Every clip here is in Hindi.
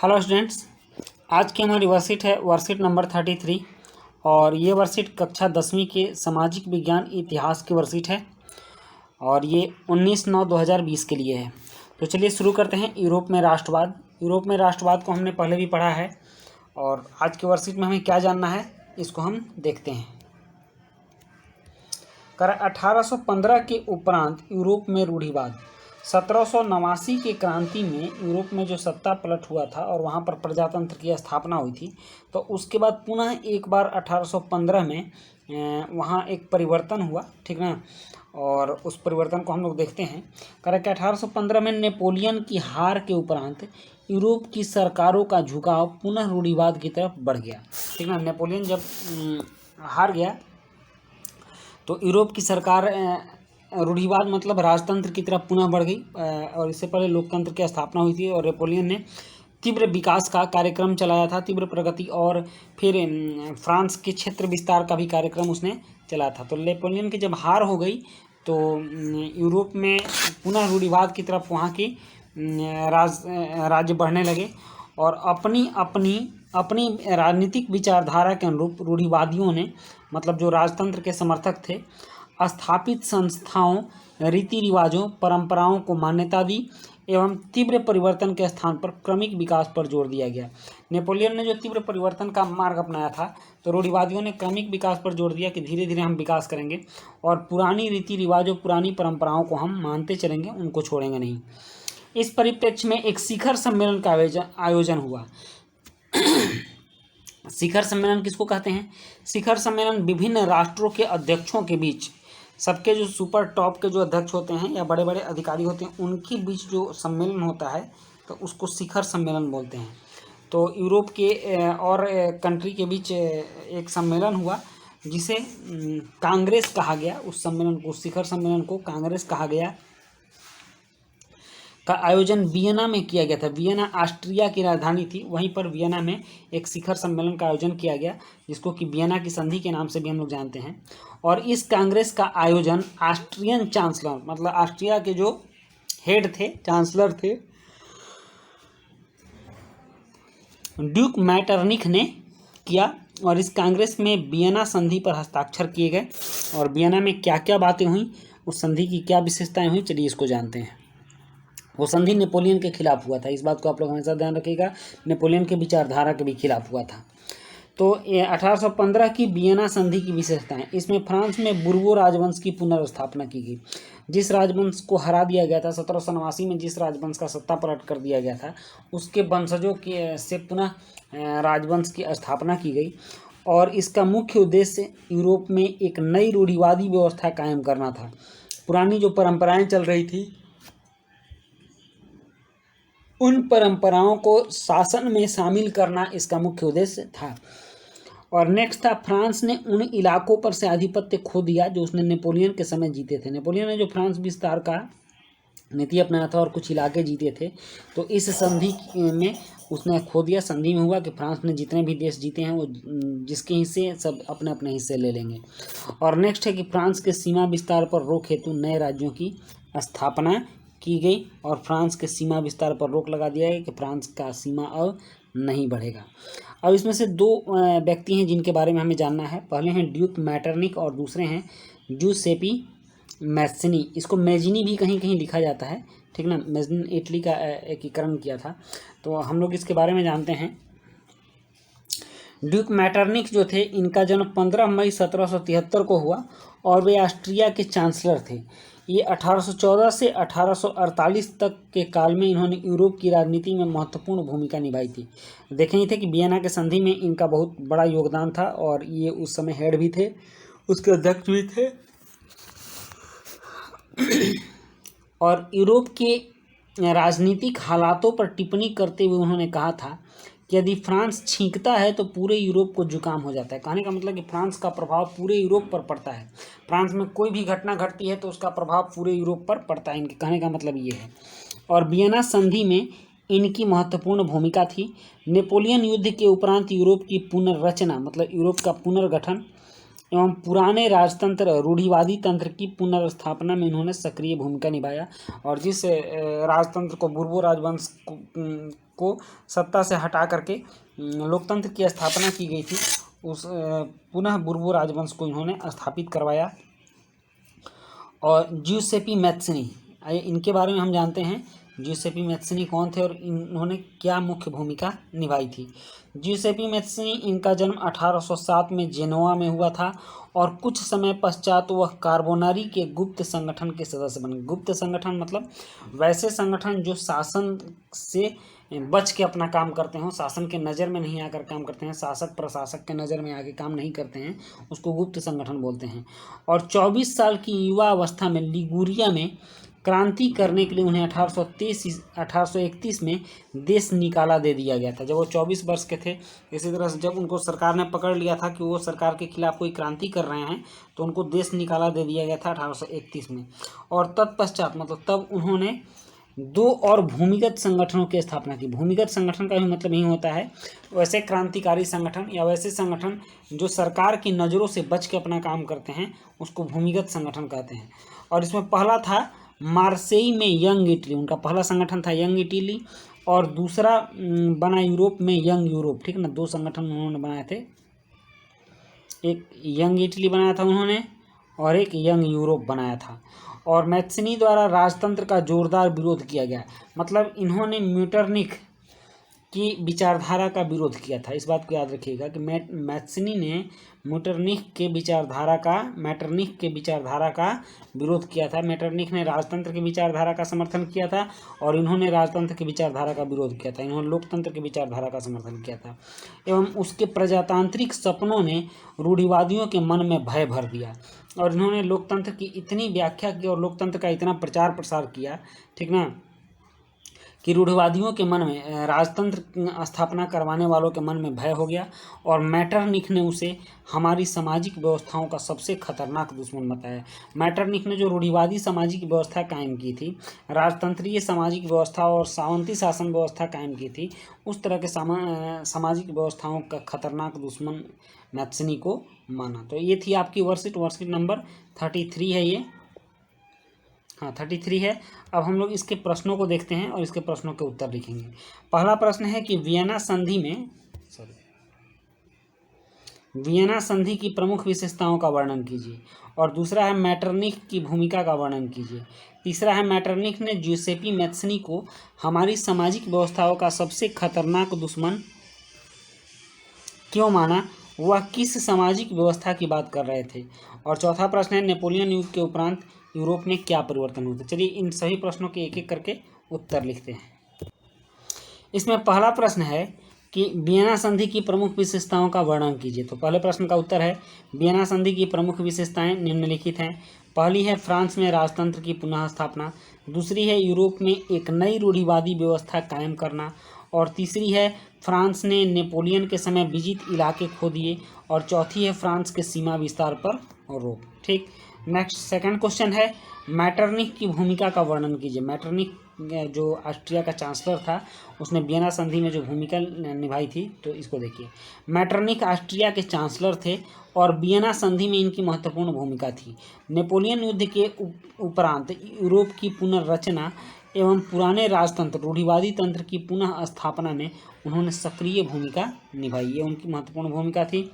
हेलो स्टूडेंट्स, आज की हमारी वर्कशीट है वर्कशीट नंबर 33 और ये वर्कशीट कक्षा 10वीं के सामाजिक विज्ञान इतिहास की वर्कशीट है और ये 19/9/2020 के लिए है। तो चलिए शुरू करते हैं। यूरोप में राष्ट्रवाद। यूरोप में राष्ट्रवाद को हमने पहले भी पढ़ा है और आज की वर्कशीट में हमें क्या जानना है इसको हम देखते हैं। 1815 के उपरांत यूरोप में रूढ़िवाद। 1789 के क्रांति में यूरोप में जो सत्ता पलट हुआ था और वहाँ पर प्रजातंत्र की स्थापना हुई थी, तो उसके बाद पुनः एक बार 1815 में वहाँ एक परिवर्तन हुआ, ठीक ना। और उस परिवर्तन को हम लोग देखते हैं। कारण कि 1815 में नेपोलियन की हार के उपरांत यूरोप की सरकारों का झुकाव पुनः रूढ़िवाद की तरफ बढ़ गया, ठीक ना। नेपोलियन जब हार गया तो यूरोप की सरकार रूढ़िवाद मतलब राजतंत्र की तरफ पुनः बढ़ गई और इससे पहले लोकतंत्र की स्थापना हुई थी और नेपोलियन ने तीव्र विकास का कार्यक्रम चलाया था, तीव्र प्रगति, और फिर फ्रांस के क्षेत्र विस्तार का भी कार्यक्रम उसने चलाया था। तो नेपोलियन की जब हार हो गई तो यूरोप में पुनः रूढ़िवाद की तरफ वहाँ की राज्य बढ़ने लगे और अपनी राजनीतिक विचारधारा के अनुरूप रूढ़िवादियों ने, मतलब जो राजतंत्र के समर्थक थे, स्थापित संस्थाओं, रीति रिवाजों, परंपराओं को मान्यता दी एवं तीव्र परिवर्तन के स्थान पर क्रमिक विकास पर जोर दिया गया। नेपोलियन ने जो तीव्र परिवर्तन का मार्ग अपनाया था, तो रूढ़िवादियों ने क्रमिक विकास पर जोर दिया कि धीरे धीरे हम विकास करेंगे और पुरानी रीति रिवाजों, पुरानी परंपराओं को हम मानते चलेंगे, उनको छोड़ेंगे नहीं। इस परिप्रेक्ष्य में एक शिखर सम्मेलन का आयोजन हुआ। शिखर सम्मेलन किसको कहते हैं? शिखर सम्मेलन विभिन्न राष्ट्रों के अध्यक्षों के बीच, सबके जो सुपर टॉप के जो अध्यक्ष होते हैं या बड़े बड़े अधिकारी होते हैं, उनके बीच जो सम्मेलन होता है तो उसको शिखर सम्मेलन बोलते हैं। तो यूरोप के और कंट्री के बीच एक सम्मेलन हुआ जिसे कांग्रेस कहा गया। उस सम्मेलन को, शिखर सम्मेलन को कांग्रेस कहा गया, का आयोजन वियना में किया गया था। वियना ऑस्ट्रिया की राजधानी थी, वहीं पर वियना में एक शिखर सम्मेलन का आयोजन किया गया जिसको कि वियना की संधि के नाम से भी हम लोग जानते हैं। और इस कांग्रेस का आयोजन ऑस्ट्रियन चांसलर, मतलब ऑस्ट्रिया के जो हेड थे, चांसलर थे, ड्यूक मैटरनिख ने किया। और इस कांग्रेस में वियना संधि पर हस्ताक्षर किए गए और वियना में क्या क्या बातें हुई, उस संधि की क्या विशेषताएं हुई, चलिए इसको जानते हैं। वो संधि नेपोलियन के खिलाफ हुआ था, इस बात को आप लोग हमेशा ध्यान रखिएगा, नेपोलियन के विचारधारा के भी खिलाफ हुआ था। तो ये 1815 की वियना संधि की विशेषताएं, इसमें फ्रांस में बुर्बो राजवंश की पुनर्स्थापना की गई। जिस राजवंश को हरा दिया गया था 1789 में, जिस राजवंश का सत्ता पलट कर दिया गया था, उसके वंशजों के से पुनः राजवंश की स्थापना की गई और इसका मुख्य उद्देश्य यूरोप में एक नई रूढ़िवादी व्यवस्था कायम करना था। पुरानी जो परंपराएं चल रही थी, उन परंपराओं को शासन में शामिल करना इसका मुख्य उद्देश्य था। और नेक्स्ट था, फ्रांस ने उन इलाकों पर से आधिपत्य खो दिया जो उसने नेपोलियन के समय जीते थे। नेपोलियन ने जो फ्रांस विस्तार का नीति अपनाया था और कुछ इलाके जीते थे, तो इस संधि में उसने खो दिया। संधि में हुआ कि फ्रांस ने जितने भी देश जीते हैं वो जिसके हिस्से सब अपने अपने हिस्से ले लेंगे। और नेक्स्ट है कि फ्रांस के सीमा विस्तार पर रोक हेतु नए राज्यों की स्थापना की गई और फ्रांस के सीमा विस्तार पर रोक लगा दिया गया कि फ्रांस का सीमा अब नहीं बढ़ेगा। अब इसमें से दो व्यक्ति हैं जिनके बारे में हमें जानना है। पहले हैं ड्यूक मैटरनिक और दूसरे हैं जूसेपी मैज़िनी। इसको मैज़िनी भी कहीं कहीं लिखा जाता है, ठीक ना। मैज़िनी इटली का एकीकरण किया था, तो हम लोग इसके बारे में जानते हैं। ड्यूक मैटरनिक जो थे, इनका जन्म 15 मई 1773 को हुआ और वे ऑस्ट्रिया के चांसलर थे। ये 1814 से 1848 तक के काल में इन्होंने यूरोप की राजनीति में महत्वपूर्ण भूमिका निभाई थी। देखेंगे थे कि वियना के संधि में इनका बहुत बड़ा योगदान था और ये उस समय हेड भी थे, उसके अध्यक्ष भी थे। और यूरोप के राजनीतिक हालातों पर टिप्पणी करते हुए उन्होंने कहा था कि यदि फ्रांस छींकता है तो पूरे यूरोप को जुकाम हो जाता है। कहने का मतलब कि फ्रांस का प्रभाव पूरे यूरोप पर पड़ता है। फ्रांस में कोई भी घटना घटती है तो उसका प्रभाव पूरे यूरोप पर पड़ता है, इनके कहने का मतलब ये है। और वियना संधि में इनकी महत्वपूर्ण भूमिका थी। नेपोलियन युद्ध के उपरांत यूरोप की पुनर्रचना, मतलब यूरोप का पुनर्गठन एवं पुराने राजतंत्र रूढ़िवादी तंत्र की पुनर्स्थापना में इन्होंने सक्रिय भूमिका निभाया। और जिस राजतंत्र को बुर्बो राजवंश को सत्ता से हटा करके लोकतंत्र की स्थापना की गई थी, उस पुनः बुर्बो राजवंश को इन्होंने स्थापित करवाया। और ज्यूसेपी मैत्सनी, इनके बारे में हम जानते हैं। ज्यूसेपी मैत्सनी कौन थे और इन्होंने क्या मुख्य भूमिका निभाई थी। ज्यूसेपी मैत्सनी, इनका जन्म 1807 में जेनोवा में हुआ था और कुछ समय पश्चात वह कार्बोनारी के गुप्त संगठन के सदस्य बने। गुप्त संगठन मतलब वैसे संगठन जो शासन से बच के अपना काम करते हों, शासन के नज़र में नहीं आकर काम करते हैं, शासक प्रशासक के नज़र में आके काम नहीं करते हैं, उसको गुप्त संगठन बोलते हैं। और 24 साल की युवा अवस्था में लिगुरिया में क्रांति करने के लिए उन्हें 1831 में देश निकाला दे दिया गया था, जब वो 24 वर्ष के थे। इसी तरह से जब उनको सरकार ने पकड़ लिया था कि वो सरकार के खिलाफ कोई क्रांति कर रहे हैं, तो उनको देश निकाला दे दिया गया था 1831 में। और तत्पश्चात मतलब तब उन्होंने 2 और भूमिगत संगठनों की स्थापना की। भूमिगत संगठन का भी मतलब यही होता है वैसे क्रांतिकारी संगठन या वैसे संगठन जो सरकार की नज़रों से बच के अपना काम करते हैं, उसको भूमिगत संगठन कहते हैं। और इसमें पहला था मार्सेई में यंग इटली, उनका पहला संगठन था यंग इटली। और दूसरा बना यूरोप में यंग यूरोप, ठीक ना। 2 संगठन उन्होंने बनाए थे, एक यंग इटली बनाया था उन्होंने और एक यंग यूरोप बनाया था। और मैत्सनी द्वारा राजतंत्र का जोरदार विरोध किया गया, मतलब इन्होंने मीटरनिख की विचारधारा का विरोध किया था। इस बात को याद रखिएगा कि मैत्सनी ने मैटरनिख के विचारधारा का विरोध किया था। मैटरनिख ने राजतंत्र की विचारधारा का समर्थन किया था और इन्होंने राजतंत्र की विचारधारा का विरोध किया था। इन्होंने लोकतंत्र की विचारधारा का समर्थन किया था। एवं उसके प्रजातांत्रिक सपनों ने रूढ़िवादियों के मन में भय भर दिया और इन्होंने लोकतंत्र की इतनी व्याख्या की और लोकतंत्र का इतना प्रचार प्रसार किया, ठीक ना, कि रूढ़िवादियों के मन में, राजतंत्र स्थापना करवाने वालों के मन में भय हो गया। और मैटरनिख ने उसे हमारी सामाजिक व्यवस्थाओं का सबसे खतरनाक दुश्मन बताया। मैटरनिख ने जो रूढ़िवादी सामाजिक व्यवस्था कायम की थी, राजतंत्रीय सामाजिक व्यवस्था और सावंती शासन व्यवस्था कायम की थी, उस तरह के सामाजिक व्यवस्थाओं का खतरनाक दुश्मन मैत्सनी को माना। तो ये थी आपकी वर्कशीट नंबर 33 है ये, हाँ 33 है। अब हम लोग इसके प्रश्नों को देखते हैं और इसके प्रश्नों के उत्तर लिखेंगे। पहला प्रश्न है कि वियना संधि की प्रमुख विशेषताओं का वर्णन कीजिए। और दूसरा है मैटरनिख की भूमिका का वर्णन कीजिए। तीसरा है मैटरनिख ने ज्यूसेपी मैत्सनी को हमारी सामाजिक व्यवस्थाओं का सबसे खतरनाक दुश्मन क्यों माना, वह किस सामाजिक व्यवस्था की बात कर रहे थे। और चौथा प्रश्न है नेपोलियन युद्ध के उपरांत यूरोप में क्या परिवर्तन हुए थे। चलिए इन सभी प्रश्नों के एक एक करके उत्तर लिखते हैं। इसमें पहला प्रश्न है कि वियना संधि की प्रमुख विशेषताओं का वर्णन कीजिए। तो पहले प्रश्न का उत्तर है वियना संधि की प्रमुख विशेषताएं निम्नलिखित हैं। पहली है फ्रांस में राजतंत्र की पुनः स्थापना, दूसरी है यूरोप में एक नई रूढ़िवादी व्यवस्था कायम करना, और तीसरी है फ्रांस ने नेपोलियन के समय विजित इलाके खो दिए, और चौथी है फ्रांस के सीमा विस्तार पर रोक। ठीक, नेक्स्ट सेकंड क्वेश्चन है मैटरनिख की भूमिका का वर्णन कीजिए। मैटरनिख जो ऑस्ट्रिया का चांसलर था, उसने वियना संधि में जो भूमिका निभाई थी, तो इसको देखिए। मैटरनिख ऑस्ट्रिया के चांसलर थे और वियना संधि में इनकी महत्वपूर्ण भूमिका थी। नेपोलियन युद्ध के उपरांत यूरोप की पुनर्रचना एवं पुराने राजतंत्र रूढ़िवादी तंत्र की पुनः स्थापना में उन्होंने सक्रिय भूमिका निभाई, ये उनकी महत्वपूर्ण भूमिका थी।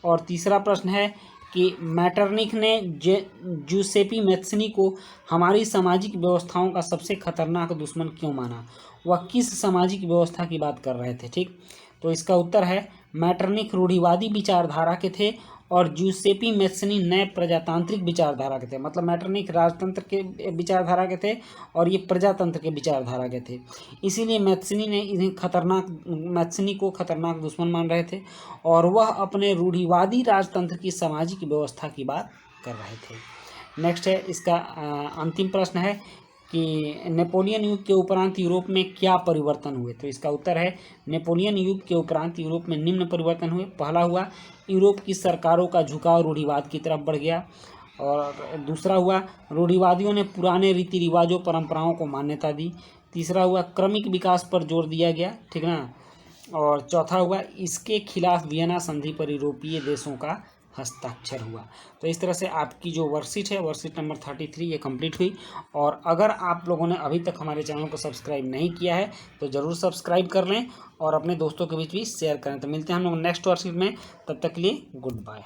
और तीसरा प्रश्न है कि मैटरनिख ने ज्यूसेपी मैत्सनी को हमारी सामाजिक व्यवस्थाओं का सबसे खतरनाक दुश्मन क्यों माना, वह किस सामाजिक व्यवस्था की बात कर रहे थे। ठीक, तो इसका उत्तर है मैटरनिख रूढ़िवादी विचारधारा के थे और ज्यूसेपी मैत्सनी नए प्रजातांत्रिक विचारधारा के थे। मतलब मैटरनिख राजतंत्र के विचारधारा के थे और ये प्रजातंत्र के विचारधारा के थे, इसीलिए मैत्सनी को खतरनाक दुश्मन मान रहे थे और वह अपने रूढ़िवादी राजतंत्र की सामाजिक व्यवस्था की बात कर रहे थे। नेक्स्ट है इसका अंतिम प्रश्न है कि नेपोलियन युद्ध के उपरांत यूरोप में क्या परिवर्तन हुए। तो इसका उत्तर है नेपोलियन युद्ध के उपरांत यूरोप में निम्न परिवर्तन हुए। पहला हुआ यूरोप की सरकारों का झुकाव रूढ़िवाद की तरफ बढ़ गया, और दूसरा हुआ रूढ़िवादियों ने पुराने रीति रिवाजों परंपराओं को मान्यता दी। तीसरा हुआ क्रमिक विकास पर जोर दिया गया, ठीक ना। और चौथा हुआ इसके खिलाफ वियना संधि पर यूरोपीय देशों का हस्ताक्षर हुआ। तो इस तरह से आपकी जो वर्कशीट है, वर्कशीट नंबर 33 ये कंप्लीट हुई। और अगर आप लोगों ने अभी तक हमारे चैनल को सब्सक्राइब नहीं किया है तो ज़रूर सब्सक्राइब कर लें और अपने दोस्तों के बीच भी शेयर करें। तो मिलते हैं हम लोग नेक्स्ट वर्कशीट में, तब तक के लिए गुड बाय।